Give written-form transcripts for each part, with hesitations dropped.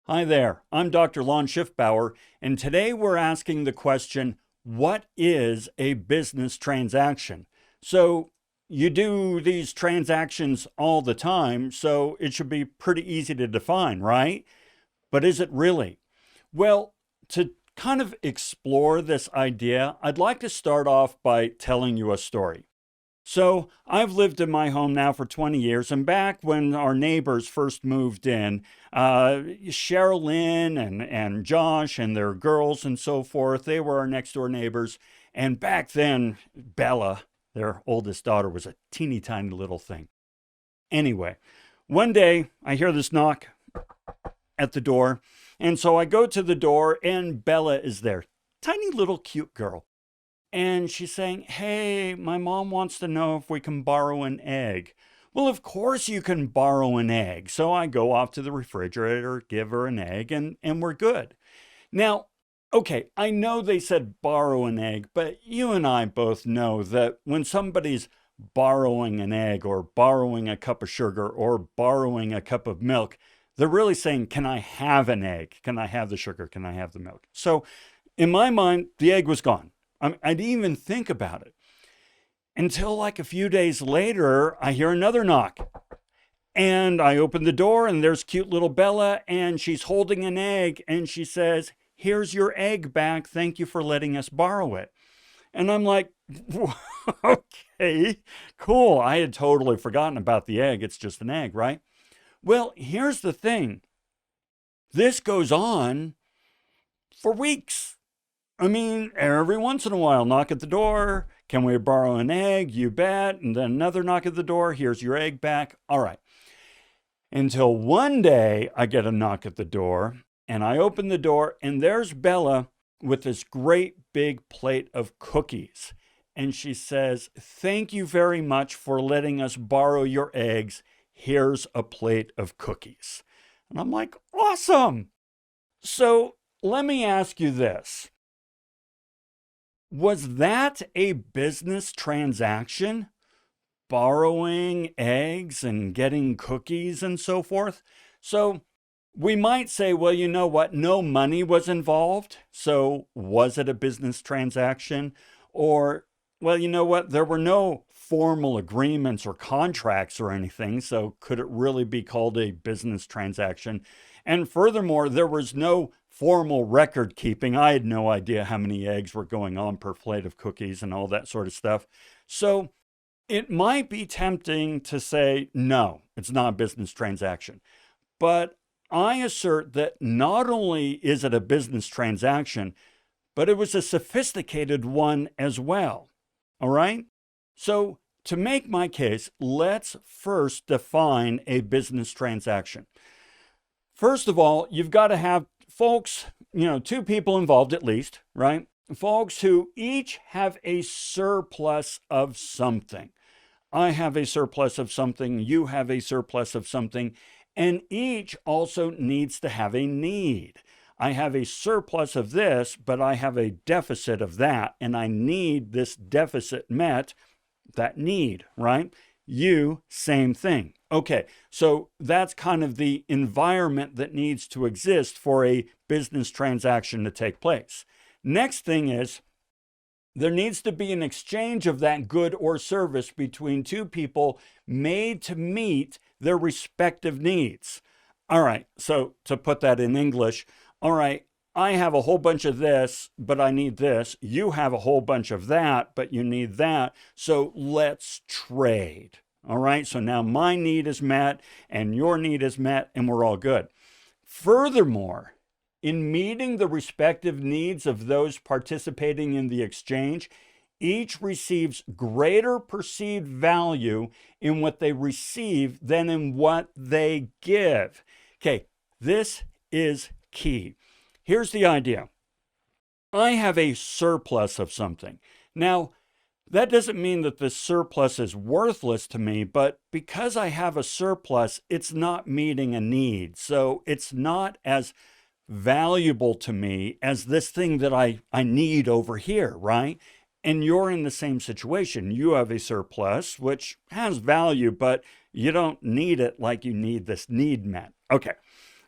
Hi there, I'm Dr. Lon Schiffbauer, and today we're asking the question, what is a business transaction? So you do these transactions all the time, so it should be pretty easy to define, right? But is it really? Well, to kind of explore this idea, I'd like to start off by telling you a story. So I've lived in my home now for 20 years, and back when our neighbors first moved in, Sherilyn and Josh and their girls and so forth, they were our next door neighbors. And back then, Bella, their oldest daughter, was a teeny tiny little thing. Anyway, one day I hear this knock at the door, and so I go to the door, and Bella is there. Tiny little cute girl. And she's saying, "Hey, my mom wants to know if we can borrow an egg." Well, of course you can borrow an egg. So I go off to the refrigerator, give her an egg, and we're good. Now, okay, I know they said borrow an egg, but you and I both know that when somebody's borrowing an egg or borrowing a cup of sugar or borrowing a cup of milk, they're really saying, "Can I have an egg? Can I have the sugar? Can I have the milk?" So in my mind, the egg was gone. I didn't even think about it until like a few days later, I hear another knock. And I open the door, and there's cute little Bella, and she's holding an egg, and she says, "Here's your egg back. Thank you for letting us borrow it." And I'm like, okay, cool. I had totally forgotten about the egg. It's just an egg, right? Well, here's the thing. This goes on for weeks. I mean, every once in a while, knock at the door. "Can we borrow an egg?" "You bet." And then another knock at the door. "Here's your egg back." All right. Until one day I get a knock at the door, and I open the door, and there's Bella with this great big plate of cookies. And she says, "Thank you very much for letting us borrow your eggs. Here's a plate of cookies." And I'm like, awesome. So let me ask you this. Was that a business transaction? Borrowing eggs and getting cookies and so forth? So we might say, well, you know what? No money was involved. So was it a business transaction? Or, well, you know what? There were no formal agreements or contracts or anything. So could it really be called a business transaction? And furthermore, there was no formal record keeping. I had no idea how many eggs were going on per plate of cookies and all that sort of stuff. So it might be tempting to say, no, it's not a business transaction. But I assert that not only is it a business transaction, but it was a sophisticated one as well. All right? So to make my case, let's first define a business transaction. First of all, you've got to have folks, two people involved at least, right? Folks who each have a surplus of something. I have a surplus of something, you have a surplus of something, and each also needs to have a need. I have a surplus of this, but I have a deficit of that, and I need this deficit met, that need, right? You, same thing. Okay, so that's kind of the environment that needs to exist for a business transaction to take place. Next thing is, there needs to be an exchange of that good or service between two people made to meet their respective needs. All right, so to put that in English, all right, I have a whole bunch of this, but I need this. You have a whole bunch of that, but you need that. So let's trade. All right, so now my need is met and your need is met, and we're all good. Furthermore, in meeting the respective needs of those participating in the exchange, each receives greater perceived value in what they receive than in what they give. Okay, this is key. Here's the idea. I have a surplus of something. Now, that doesn't mean that the surplus is worthless to me, but because I have a surplus, it's not meeting a need. So it's not as valuable to me as this thing that I need over here, right? And you're in the same situation. You have a surplus, which has value, but you don't need it like you need this need met. Okay,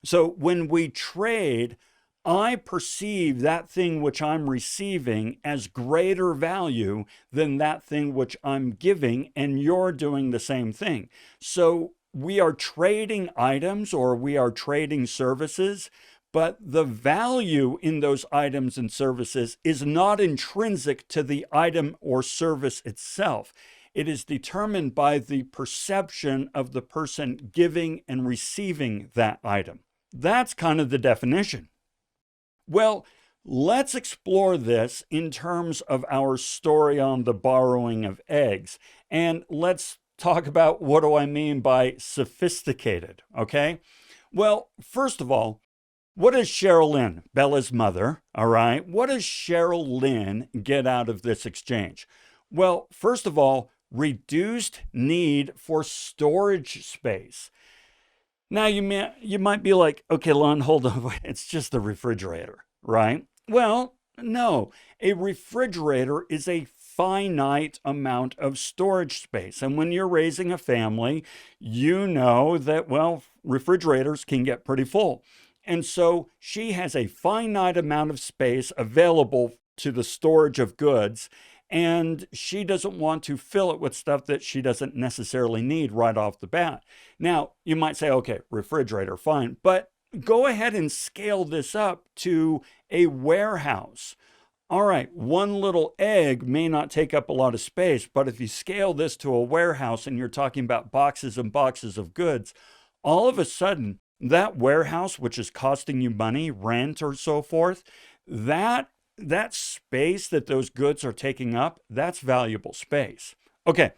So when we trade, I perceive that thing which I'm receiving as greater value than that thing which I'm giving, and you're doing the same thing. So we are trading items or we are trading services, but the value in those items and services is not intrinsic to the item or service itself. It is determined by the perception of the person giving and receiving that item. That's kind of the definition. Well, let's explore this in terms of our story on the borrowing of eggs. And let's talk about what do I mean by sophisticated, okay? Well, first of all, what does Cheryl Lynn, Bella's mother, all right, what does Cheryl Lynn get out of this exchange? Well, first of all, reduced need for storage space. Now, you might be like, okay, Lon, hold on, it's just the refrigerator, right? Well, no, a refrigerator is a finite amount of storage space. And when you're raising a family, you know that, well, refrigerators can get pretty full. And so she has a finite amount of space available to the storage of goods, and she doesn't want to fill it with stuff that she doesn't necessarily need right off the bat. Now, you might say, okay, refrigerator, fine, but go ahead and scale this up to a warehouse. All right, one little egg may not take up a lot of space, but if you scale this to a warehouse and you're talking about boxes and boxes of goods, all of a sudden, that warehouse, which is costing you money, rent or so forth, that space that those goods are taking up, that's valuable space. Okay.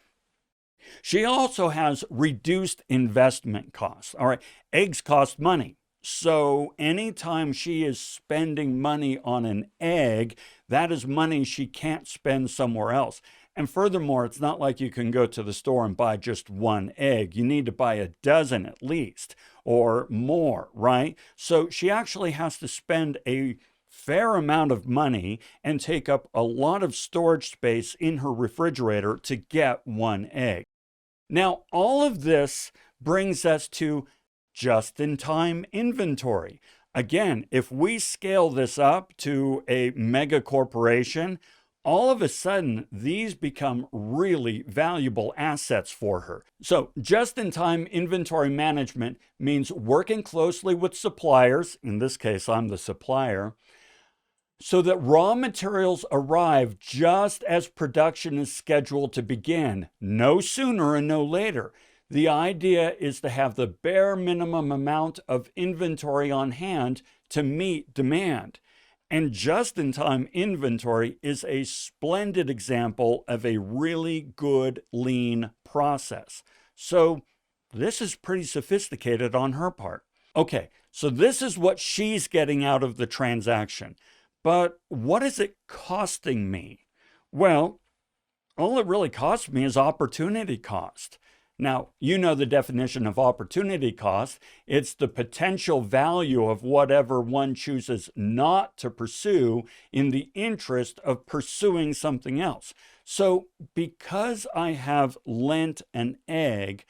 She also has reduced investment costs. All right. Eggs cost money. So anytime she is spending money on an egg, that is money she can't spend somewhere else. And furthermore, it's not like you can go to the store and buy just one egg. You need to buy a dozen at least or more, right? So she actually has to spend a fair amount of money and take up a lot of storage space in her refrigerator to get one egg. Now, all of this brings us to just-in-time inventory. Again, if we scale this up to a mega corporation, all of a sudden, these become really valuable assets for her. So just-in-time inventory management means working closely with suppliers, in this case, I'm the supplier, so that raw materials arrive just as production is scheduled to begin, no sooner and no later. The idea is to have the bare minimum amount of inventory on hand to meet demand. And just-in-time inventory is a splendid example of a really good lean process. So this is pretty sophisticated on her part. Okay, so this is what she's getting out of the transaction. But what is it costing me? Well, all it really costs me is opportunity cost. Now, you know the definition of opportunity cost. It's the potential value of whatever one chooses not to pursue in the interest of pursuing something else. So because I have lent an egg,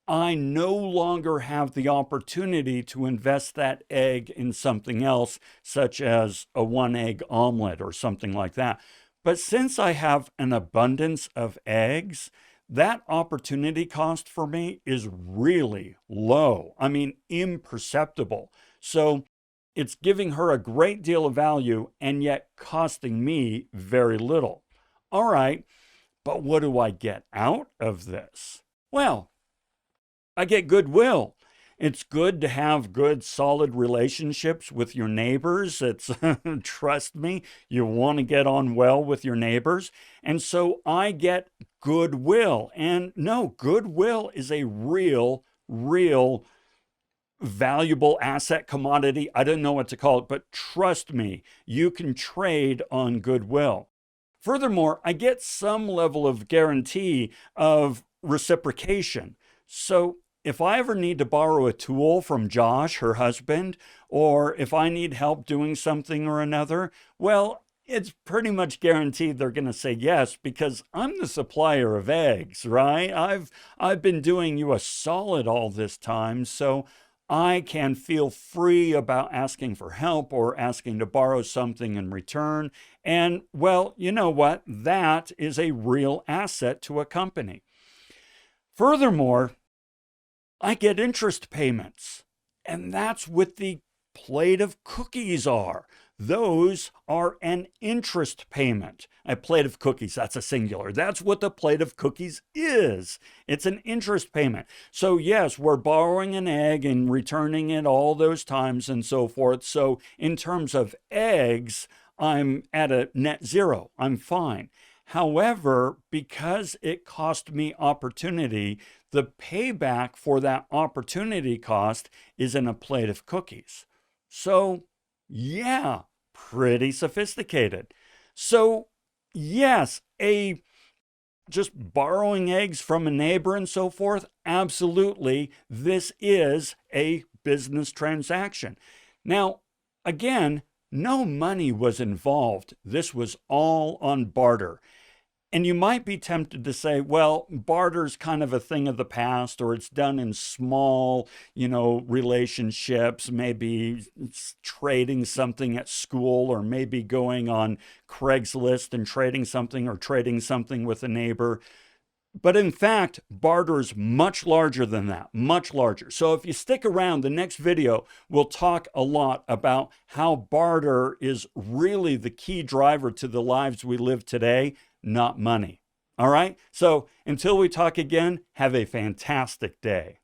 I no longer have the opportunity to invest that egg in something else, such as a one-egg omelet or something like that. But since I have an abundance of eggs, that opportunity cost for me is really low. I mean, imperceptible. So it's giving her a great deal of value and yet costing me very little. All right, but what do I get out of this? Well, I get goodwill. It's good to have good, solid relationships with your neighbors. It's, trust me, you want to get on well with your neighbors. And so I get goodwill. And no, goodwill is a real valuable asset commodity. I don't know what to call it, but trust me, you can trade on goodwill. Furthermore, I get some level of guarantee of reciprocation. So if I ever need to borrow a tool from Josh, her husband, or if I need help doing something or another, well, it's pretty much guaranteed they're going to say yes because I'm the supplier of eggs, right? I've been doing you a solid all this time, so I can feel free about asking for help or asking to borrow something in return. And well, you know what? That is a real asset to a company. Furthermore, I get interest payments, and that's what the plate of cookies are. Those are an interest payment. A plate of cookies, that's a singular. That's what the plate of cookies is. It's an interest payment. So yes, we're borrowing an egg and returning it all those times and so forth. So in terms of eggs, I'm at a net zero. I'm fine. However, because it cost me opportunity, the payback for that opportunity cost is in a plate of cookies. So, yeah, pretty sophisticated. So, yes, just borrowing eggs from a neighbor and so forth, absolutely, this is a business transaction. Now, again, no money was involved. This was all on barter. And you might be tempted to say, well, barter's kind of a thing of the past, or it's done in small, relationships. Maybe it's trading something at school, or maybe going on Craigslist and trading something, or trading something with a neighbor. But in fact, barter is much larger than that, much larger. So if you stick around, the next video will talk a lot about how barter is really the key driver to the lives we live today, not money. All right? So until we talk again, have a fantastic day.